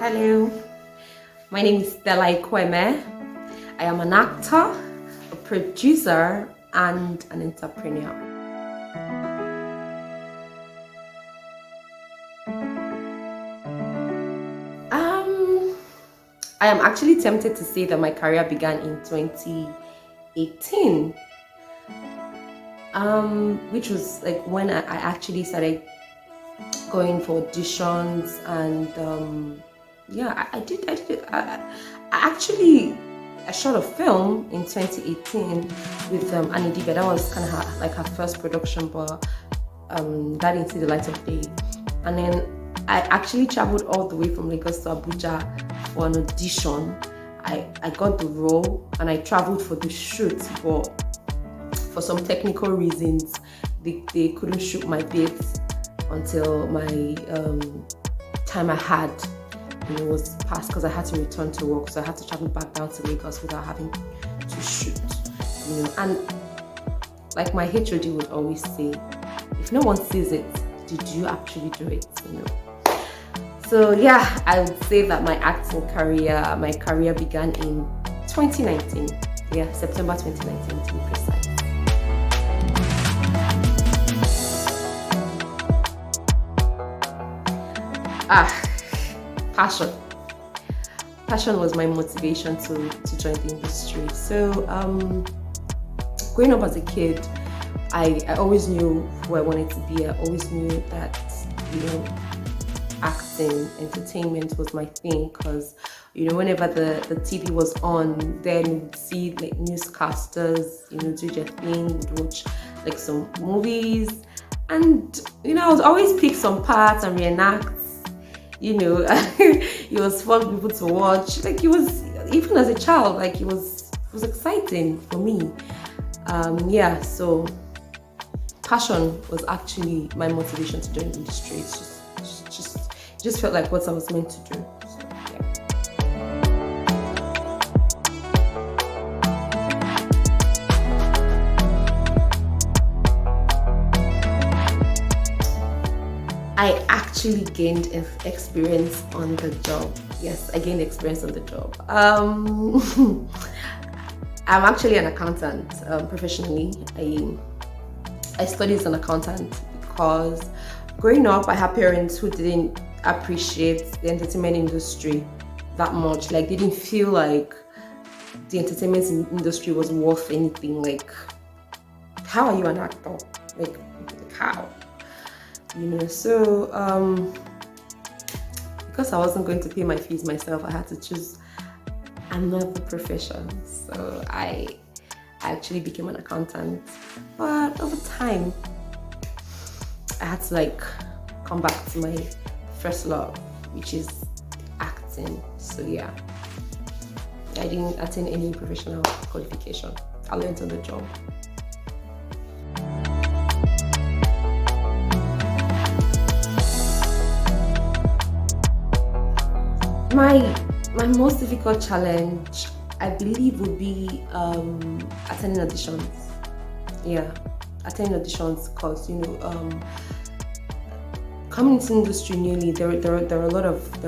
Hello, my name is Stella Ekwueme. I am an actor, a producer, and an entrepreneur. I am actually tempted to say that my career began in 2018, which was like when I actually started going for auditions, and I shot a film in 2018 with Annie Dibe. That was kind of like her first production, but that didn't see the light of day. And then I actually traveled all the way from Lagos to Abuja for an audition. I got the role and I traveled for the shoot, but for some technical reasons they couldn't shoot my bits until my time I had was past, because I had to return to work, so I had to travel back down to Lagos without having to shoot. And like my HOD would always say, if no one sees it, did you actually do it? So yeah, I would say that my career began in 2019. Yeah, September 2019 to be precise. Passion was my motivation to join the industry. So growing up as a kid, I always knew who I wanted to be. I always knew that acting, entertainment was my thing, because whenever the TV was on, then we'd see like newscasters do their thing, we'd watch like some movies, and I would always pick some parts and reenact. It was fun for people to watch. Like, it was, even as a child, like it was exciting for me. So passion was actually my motivation to join the industry. It just felt like what I was meant to do. So, yeah. I actually gained experience on the job. Yes, I gained experience on the job. I'm actually an accountant professionally. I studied as an accountant because growing up, I had parents who didn't appreciate the entertainment industry that much. Like, they didn't feel like the entertainment industry was worth anything. Like, how are you an actor? Like how? So because I wasn't going to pay my fees myself, I had to choose another profession. So I actually became an accountant, but over time I had to come back to my first love, which is acting. So yeah, I didn't attend any professional qualification. I learned on the job. My most difficult challenge, I believe, would be attending auditions. Yeah, attending auditions, because coming into the industry newly, there are a lot of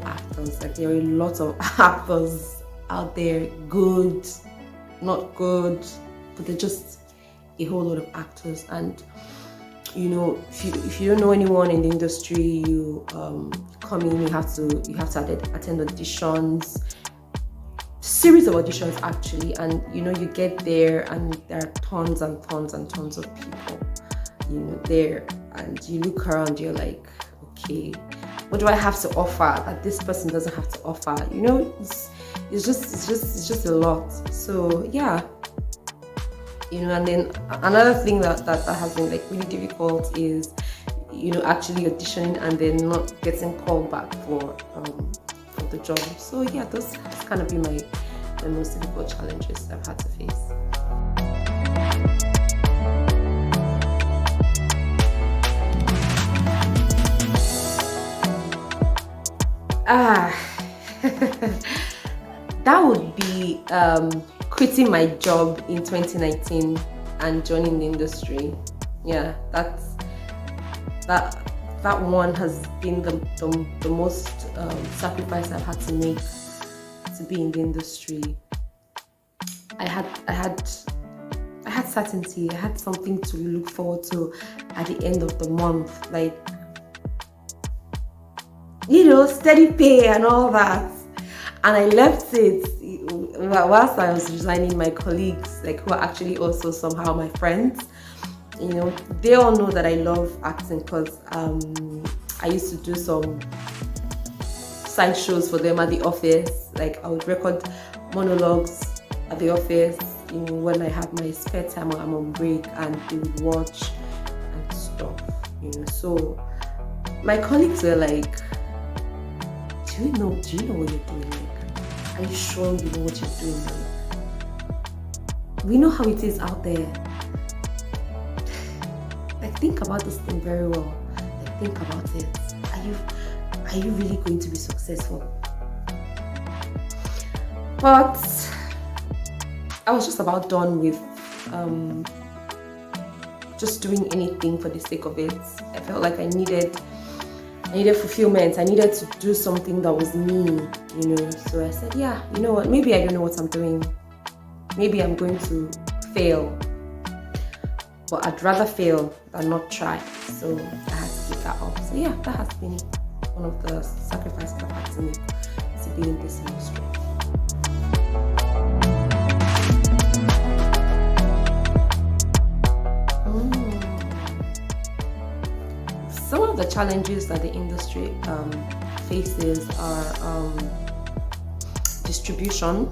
actors. Like, there are a lot of actors out there, good, not good, but they're just a whole lot of actors. And if you don't know anyone in the industry, you come in, you have to attend auditions, series of auditions actually, and you get there and there are tons and tons and tons of people there, and you look around, you're like, okay, what do I have to offer that this person doesn't have to offer? It's just a lot. So yeah. And then another thing that has been really difficult is, actually auditioning and then not getting called back for the job. So yeah, those has kind of been my most difficult challenges I've had to face. That would be quitting my job in 2019 and joining the industry. Yeah, that that one has been the most sacrifice I've had to make to be in the industry. I had certainty. I had something to look forward to at the end of the month, like, steady pay and all that. And I left it whilst I was resigning. My colleagues, like, who are actually also somehow my friends, they all know that I love acting because I used to do some side shows for them at the office. Like, I would record monologues at the office, when I have my spare time or I'm on break, and they would watch and stuff, So my colleagues were like, do you know what you're doing? Like, are you sure you know what you're doing? Like, we know how it is out there. Like, think about this thing very well. Like, think about it. Are you really going to be successful? But I was just about done with just doing anything for the sake of it. I felt like I needed fulfillment. I needed to do something that was me, So I said, yeah, you know what? Maybe I don't know what I'm doing. Maybe I'm going to fail. But I'd rather fail than not try. So I had to keep that up. So yeah, that has been one of the sacrifices I've had to make to be in this industry. Some of the challenges that the industry faces are distribution.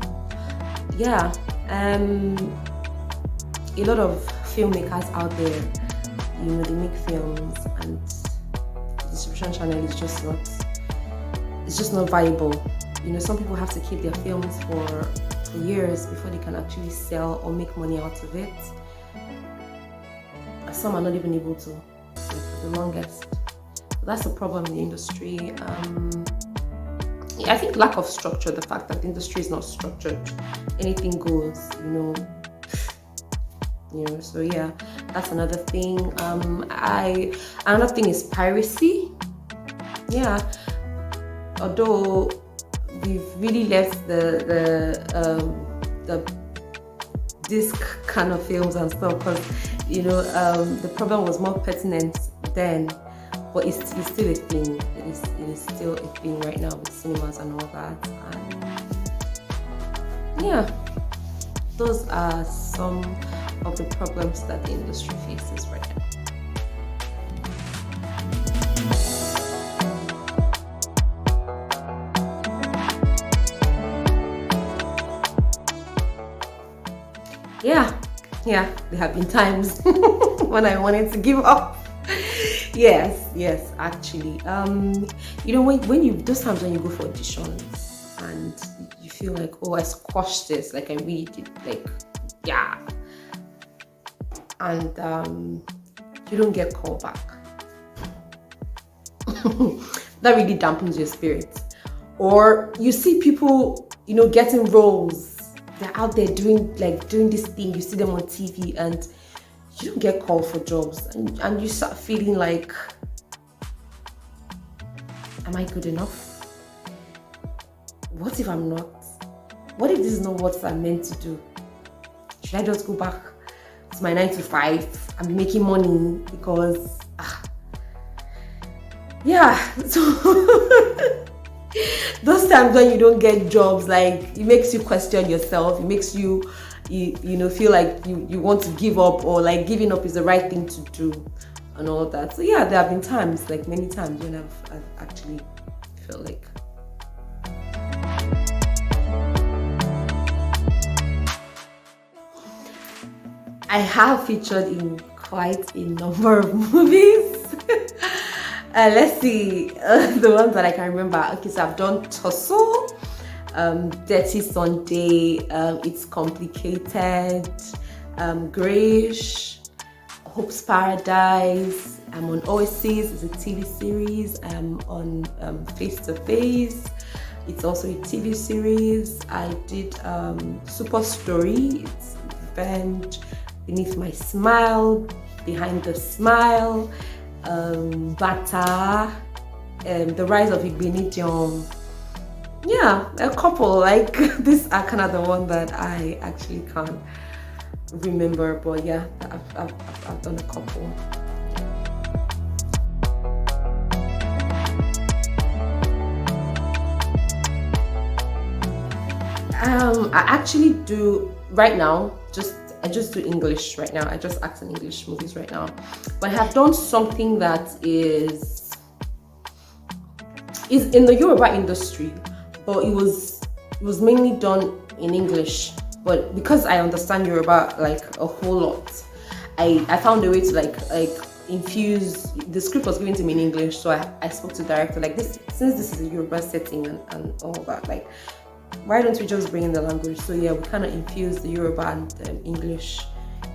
Yeah, a lot of filmmakers out there, they make films, and the distribution channel is just not viable. Some people have to keep their films for years before they can actually sell or make money out of it. Some are not even able to, for the longest. That's a problem in the industry. I think lack of structure, the fact that the industry is not structured, anything goes, So yeah, that's another thing. Another thing is piracy. Yeah, although we've really left the disc kind of films and stuff, because the problem was more pertinent then, but it's still a thing. It is still a thing right now with cinemas and all that. And yeah, those are some of the problems that the industry faces right now. Yeah, there have been times when I wanted to give up. Yes, actually. When you, those times when you go for auditions and you feel like, oh, I squashed this, like I really did, like, yeah. And you don't get called back. That really dampens your spirit. Or you see people, getting roles. They're out there doing this thing. You see them on TV and you don't get called for jobs, and you start feeling like, am I good enough? What if I'm not? What if this is not what I'm meant to do? Should I just go back to my 9 to 5 and be making money because so those times when you don't get jobs, like, it makes you question yourself. It makes you feel like you want to give up, or like giving up is the right thing to do and all that. So yeah, there have been times, like many times, when I've actually felt like I have featured in quite a number of movies. Let's see, the ones that I can remember. Okay, so I've done Tussle, Dirty Sunday, It's Complicated, Grayish, Hope's Paradise. I'm on Oasis, it's a TV series. I'm on Face to Face, it's also a TV series. I did Super Story, it's Revenge, Beneath My Smile, Behind the Smile. Bata, The Rise of Igbenidion. Yeah, a couple. Like these are kind of the one that I actually can't remember, but yeah, I've done a couple. I actually do right now. I just do English right now. I just act in English movies right now. But I have done something that is in the Yoruba industry, but it was mainly done in English. But because I understand Yoruba like a whole lot, I found a way to like infuse. The script was given to me in English, so I spoke to the director like this, since this is a Yoruba setting and all that, like why don't we just bring in the language? So yeah, we kind of infuse the Yoruba and English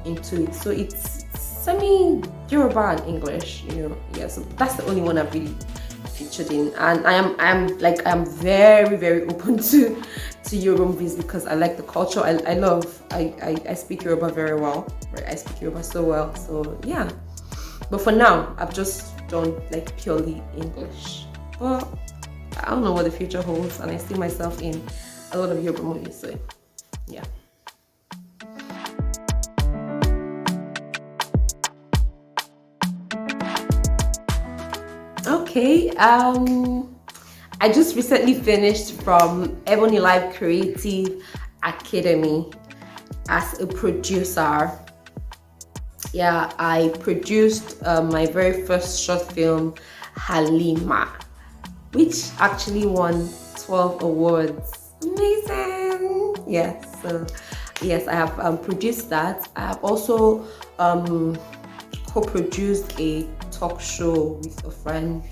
into it. So it's semi Yoruba and English, Yeah, so that's the only one I've really featured in, and I'm very very open to Yoruba movies because I like the culture. I speak Yoruba very well. Right, I speak Yoruba so well. So yeah, but for now I've just done like purely English. But I don't know what the future holds, and I see myself in a lot of Yoruba movies. So yeah. Okay, I just recently finished from Ebony Live Creative Academy as a producer. Yeah, I produced my very first short film, Halima, which actually won 12 awards. Amazing! Yes, so yes, I have produced that. I have also co-produced a talk show with a friend.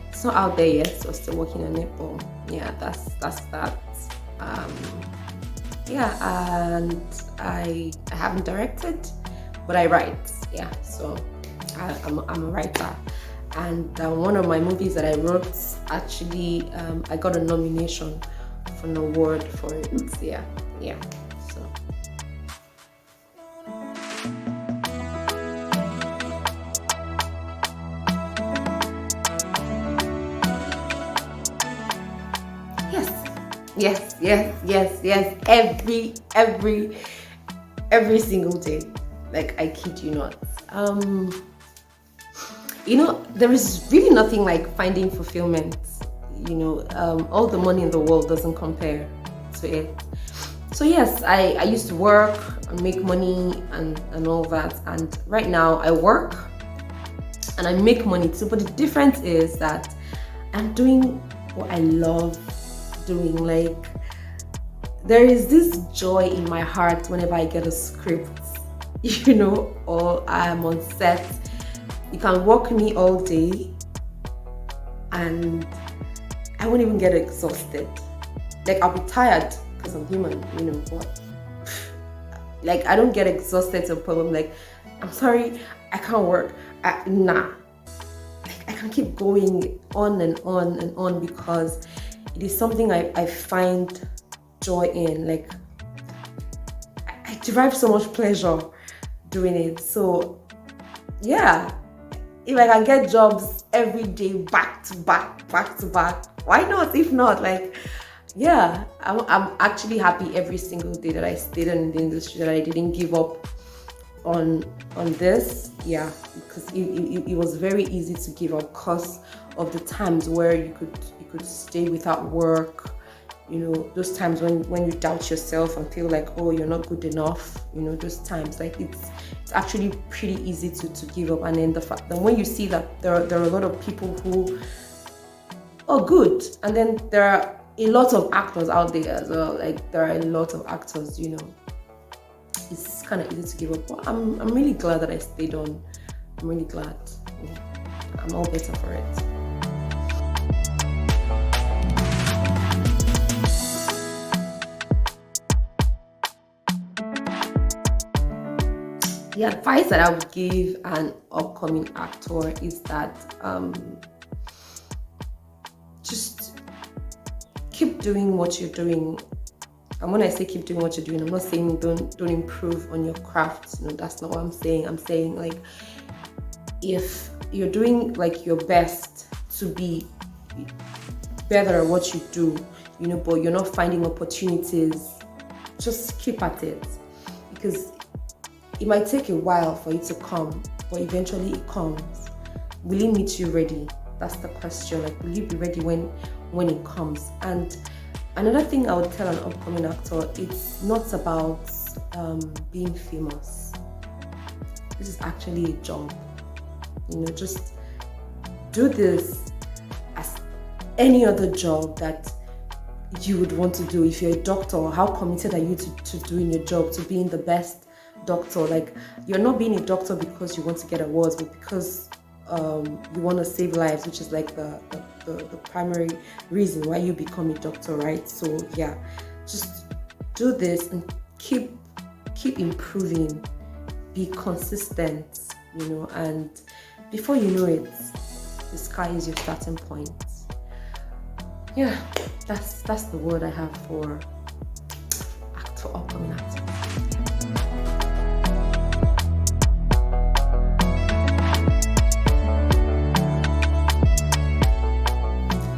It's not out there yet, so I'm still working on it, but yeah, that's that. Yeah, and I haven't directed, but I write. Yeah, so I'm a writer, and one of my movies that I wrote actually I got a nomination for an award for it. Yeah. So. Yes. Every single day. Like, I kid you not. There is really nothing like finding fulfillment. All the money in the world doesn't compare to it. So yes, I used to work and make money and all that. And right now I work and I make money too. But the difference is that I'm doing what I love doing. Like, there is this joy in my heart whenever I get a script, or I'm on set. You can work me all day and I won't even get exhausted. Like, I'll be tired because I'm human, but like, I don't get exhausted to a problem like, I'm sorry, I can't work. Nah. Like, I can keep going on and on and on because it is something I find joy in. Like, I derive so much pleasure doing it. So yeah, if I can get jobs every day back to back, why not? If not, like, yeah, I'm actually happy every single day that I stayed in the industry, that I didn't give up on this. Yeah, because it was very easy to give up because of the times where you could stay without work. Those times when you doubt yourself and feel like, oh, you're not good enough. Those times, like, it's actually pretty easy to give up. And then the fact that when you see that there are a lot of people who are good, and then there are a lot of actors out there as well. Like, there are a lot of actors. It's kind of easy to give up. But I'm really glad that I stayed on. I'm really glad. I'm all better for it. The advice that I would give an upcoming actor is that just keep doing what you're doing. And when I say keep doing what you're doing, I'm not saying don't improve on your craft. That's not what I'm saying. I'm saying, like, if you're doing like your best to be better at what you do, but you're not finding opportunities, just keep at it, because it might take a while for it to come, but eventually it comes. Will it meet you ready? That's the question. Like, will you be ready when it comes? And another thing I would tell an upcoming actor, it's not about being famous. This is actually a job. Just do this as any other job that you would want to do. If you're a doctor, how committed are you to doing your job, to being the best doctor? Like, you're not being a doctor because you want to get awards, but because you want to save lives, which is like the primary reason why you become a doctor, right? So yeah, just do this and keep improving, be consistent, and before you know it, the sky is your starting point. Yeah, that's the word I have for upcoming actors.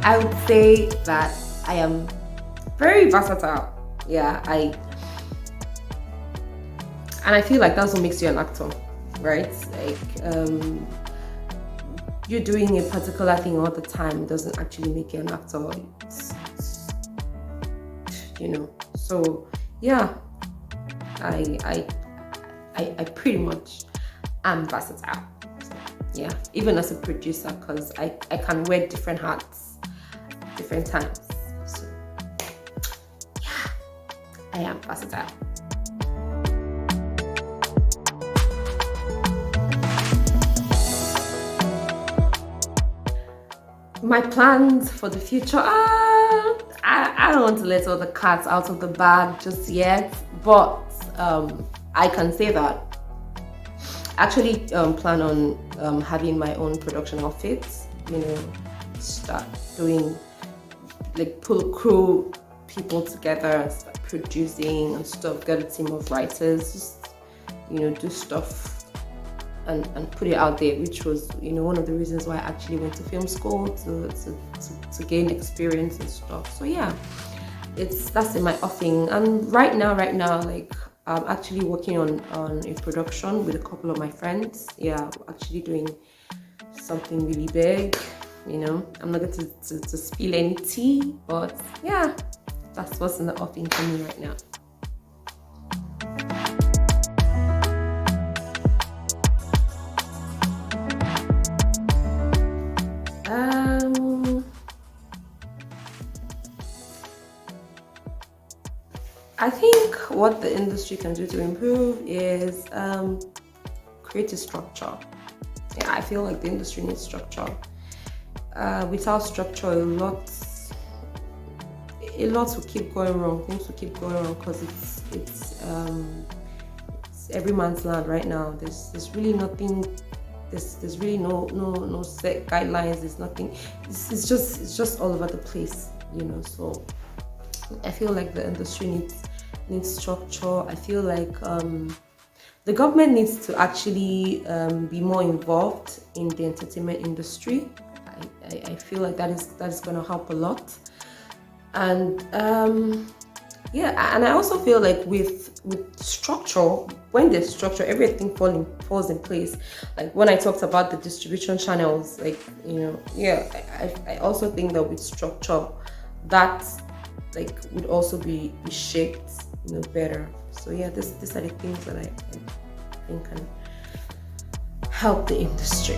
I would say that I am very versatile. Yeah, I feel like that's what makes you an actor, right? Like, you're doing a particular thing all the time doesn't actually make you an actor. So yeah, I pretty much am versatile. So, yeah, even as a producer, because I can wear different hats different times. So yeah, I am versatile. My plans for the future, I don't want to let all the cats out of the bag just yet, but I can say that I actually plan on having my own production outfits, start doing, like, pull crew people together, start producing and stuff, get a team of writers, just, do stuff and put it out there, which was, one of the reasons why I actually went to film school, to gain experience and stuff. So yeah, that's in my offing. And right now, like, I'm actually working on a production with a couple of my friends. Yeah, we're actually doing something really big. I'm not going to spill any tea, but yeah, that's what's in the offing for me right now. I think what the industry can do to improve is create a structure. Yeah, I feel like the industry needs structure. Without structure, a lot will keep going wrong. Things will keep going wrong because it's every man's land right now. There's really nothing. There's really no set guidelines. There's nothing. It's just all over the place. So I feel like the industry needs structure. I feel like the government needs to actually be more involved in the entertainment industry. I feel like that is going to help a lot. And yeah, and I also feel like with structure, when there's structure, everything falls in place. Like when I talked about the distribution channels, like, yeah, I also think that with structure, that like would also be shaped, better. So yeah, these are the things that I think can help the industry.